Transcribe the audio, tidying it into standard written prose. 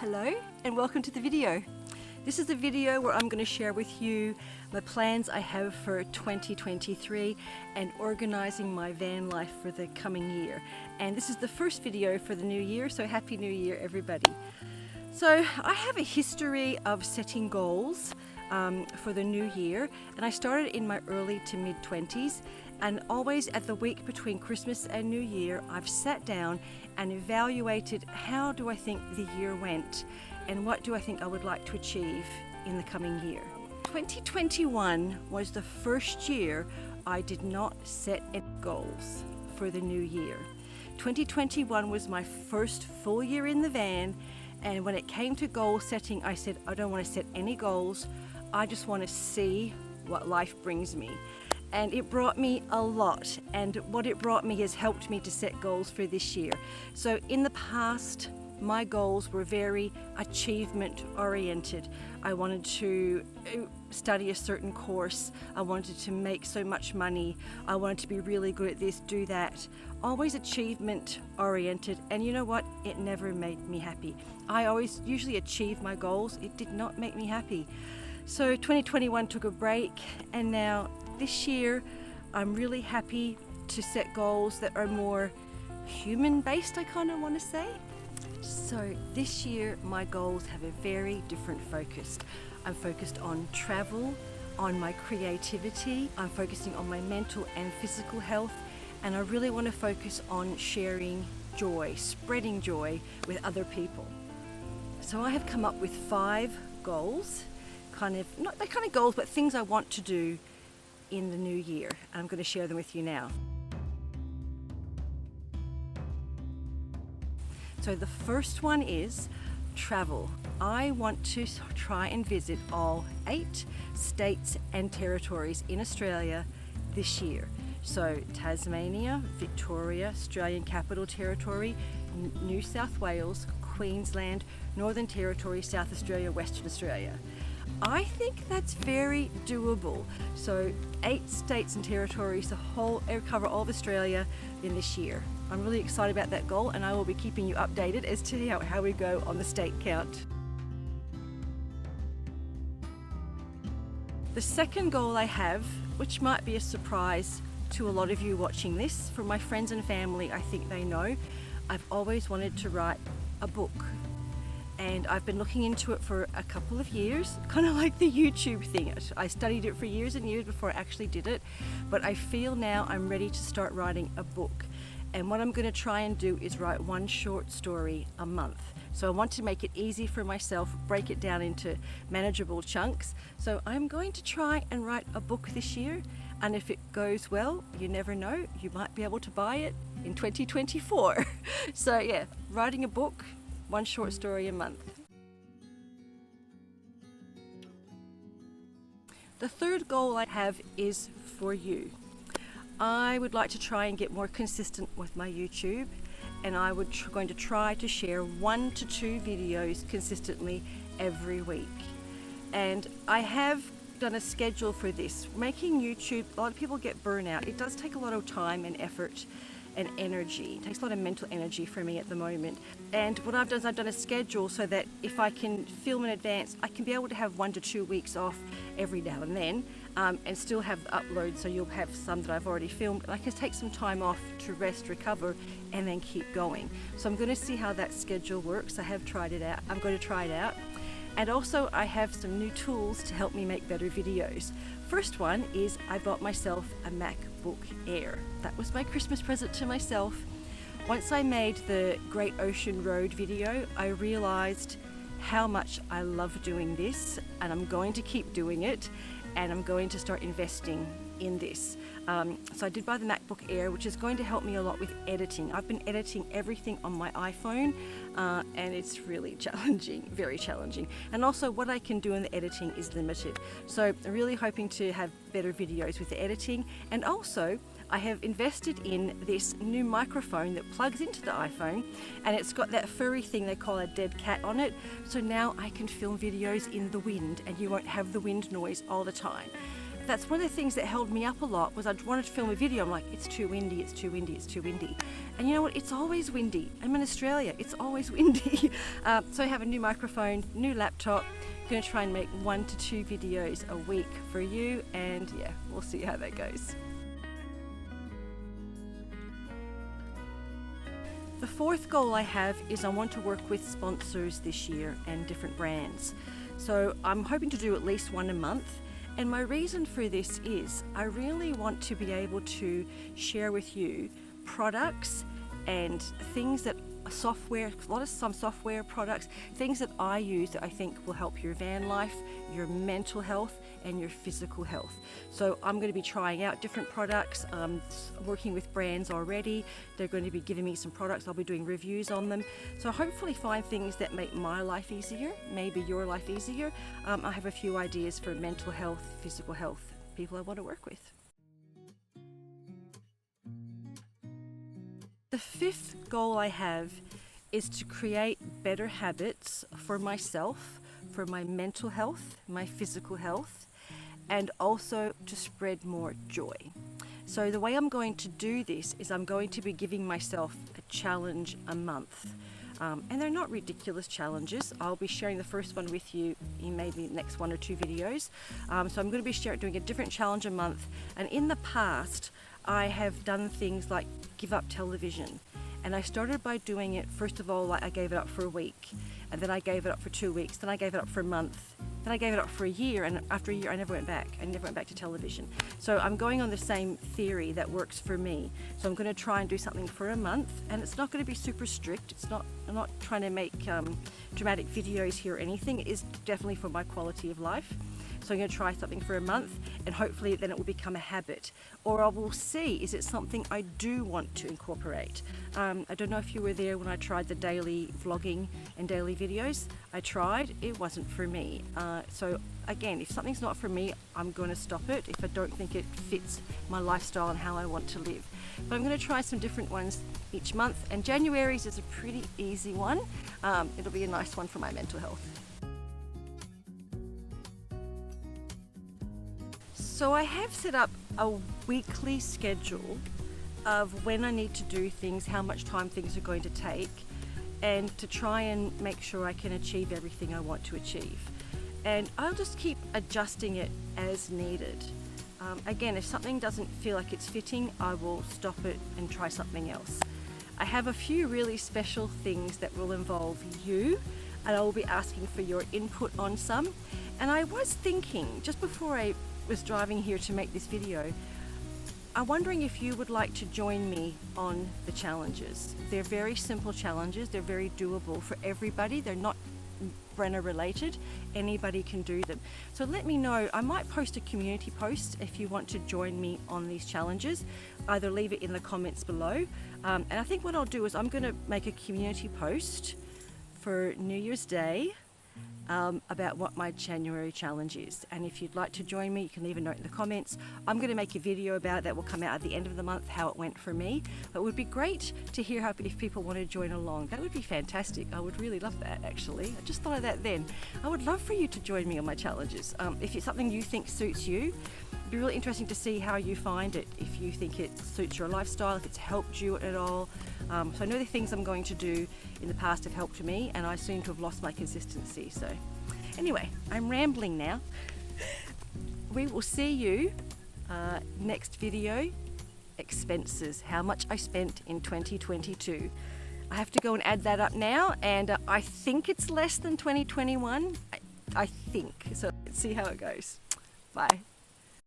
Hello and welcome to the video. This is a video where I'm going to share with you the plans I have for 2023 and organizing my van life for the coming year. And this is the first video for the new year, so Happy New Year everybody. So I have a history of setting goals for the new year, and I started in my early to mid 20s, and always at the week between Christmas and New Year I've sat down and evaluated how do I think the year went and what do I think I would like to achieve in the coming year. 2021 was the first year I did not set any goals for the new year. 2021 was my first full year in the van, and when it came to goal setting I said I don't want to set any goals, I just want to see what life brings me. And it brought me a lot, and what it brought me has helped me to set goals for this year. So in the past, my goals were very achievement oriented. I wanted to study a certain course, I wanted to make so much money, I wanted to be really good at this, do that. Always achievement oriented, and you know what? It never made me happy. I always usually achieve my goals, it did not make me happy. So 2021 took a break, and now this year I'm really happy to set goals that are more human-based, I kind of want to say. So this year my goals have a very different focus. I'm focused on travel, on my creativity, I'm focusing on my mental and physical health, and I really want to focus on sharing joy, spreading joy with other people. So I have come up with 5 goals, not the kind of goals, but things I want to do in the new year. I'm going to share them with you now. So the first one is travel. I want to try and visit all 8 states and territories in Australia this year. So Tasmania, Victoria, Australian Capital Territory, New South Wales, Queensland, Northern Territory, South Australia, Western Australia. I think that's very doable. So 8 states and territories, cover all of Australia in this year. I'm really excited about that goal, and I will be keeping you updated as to how we go on the state count. The second goal I have, which might be a surprise to a lot of you watching this, from my friends and family, I think they know, I've always wanted to write a book. And I've been looking into it for a couple of years, kind of like the YouTube thing. I studied it for years and years before I actually did it, but I feel now I'm ready to start writing a book. And what I'm going to try and do is write 1 short story a month. So I want to make it easy for myself, break it down into manageable chunks. So I'm going to try and write a book this year, and if it goes well, you never know, you might be able to buy it in 2024. So yeah, writing a book, 1 short story a month. The third goal I have is for you. I would like to try and get more consistent with my YouTube, and I would going to try to share 1 to 2 videos consistently every week. And I have done a schedule for this. Making YouTube, a lot of people get burnout. It does take a lot of time and effort and energy. It takes a lot of mental energy for me at the moment. And what I've done is I've done a schedule so that if I can film in advance, I can be able to have 1 to 2 weeks off every now and then, and still have the upload, so you'll have some that I've already filmed, and I can take some time off to rest, recover, and then keep going. So I'm going to see how that schedule works. I have tried it out. I'm going to try it out. And also I have some new tools to help me make better videos. First one is I bought myself a MacBook Air. That was my Christmas present to myself. Once I made the Great Ocean Road video, I realized how much I love doing this, and I'm going to keep doing it, and I'm going to start investing in this. So I did buy the MacBook Air, which is going to help me a lot with editing. I've been editing everything on my iPhone, and it's really challenging, very challenging. And also what I can do in the editing is limited. So I'm really hoping to have better videos with the editing. And also I have invested in this new microphone that plugs into the iPhone, and it's got that furry thing they call a dead cat on it. So now I can film videos in the wind, and you won't have the wind noise all the time. that's one of the things that held me up a lot. Was I wanted to film a video, I'm like, it's too windy, it's too windy, it's too windy. And you know what, it's always windy. I'm in Australia, it's always windy. So I have a new microphone, new laptop. I'm gonna try and make 1 to 2 videos a week for you, and yeah, we'll see how that goes. The fourth goal I have is I want to work with sponsors this year and different brands. So I'm hoping to do at least one a month. And my reason for this is I really want to be able to share with you products and things that software, some software products, things that I use that I think will help your van life, your mental health, and your physical health. So I'm going to be trying out different products, working with brands already. They're going to be giving me some products. I'll be doing reviews on them. So hopefully find things that make my life easier, maybe your life easier. I have a few ideas for mental health, physical health, people I want to work with. The fifth goal I have is to create better habits for myself, for my mental health, my physical health, and also to spread more joy. So the way I'm going to do this is I'm going to be giving myself a challenge a month. And they're not ridiculous challenges. I'll be sharing the first one with you in maybe the next 1 or 2 videos. So I'm going to be doing a different challenge a month. And in the past, I have done things like give up television. And I started by doing it, first of all, like I gave it up for a week, and then I gave it up for 2 weeks, then I gave it up for a month, then I gave it up for a year, and after a year I never went back. I never went back to television. So I'm going on the same theory that works for me. So I'm going to try and do something for a month, and it's not going to be super strict. I'm not trying to make dramatic videos here or anything. It is definitely for my quality of life. So I'm going to try something for a month, and hopefully then it will become a habit. Or I will see, is it something I do want to incorporate? I don't know if you were there when I tried the daily vlogging and daily videos. I tried, it wasn't for me. So again, if something's not for me, I'm going to stop it if I don't think it fits my lifestyle and how I want to live. But I'm going to try some different ones each month, and January's is a pretty easy one. It'll be a nice one for my mental health. So I have set up a weekly schedule of when I need to do things, how much time things are going to take, and to try and make sure I can achieve everything I want to achieve. And I'll just keep adjusting it as needed. Again, if something doesn't feel like it's fitting, I will stop it and try something else. I have a few really special things that will involve you, and I will be asking for your input on some. And I was thinking, just before I was driving here to make this video, I'm wondering if you would like to join me on the challenges. They're very simple challenges, they're very doable for everybody, they're not Brenner related, anybody can do them. So let me know, I might post a community post if you want to join me on these challenges. Either leave it in the comments below, and I think what I'll do is I'm going to make a community post for New Year's Day about what my January challenge is. And if you'd like to join me, you can leave a note in the comments. I'm going to make a video about it that will come out at the end of the month, how it went for me. But it would be great to hear if people want to join along. That would be fantastic. I would really love that, actually. I just thought of that then. I would love for you to join me on my challenges. If it's something you think suits you, it'd be really interesting to see how you find it, if you think it suits your lifestyle, if it's helped you at all. So I know the things I'm going to do in the past have helped me, and I seem to have lost my consistency. So anyway, I'm rambling now. We will see you next video. Expenses, how much I spent in 2022. I have to go and add that up now, and I think it's less than 2021. I think. So let's see how it goes. Bye.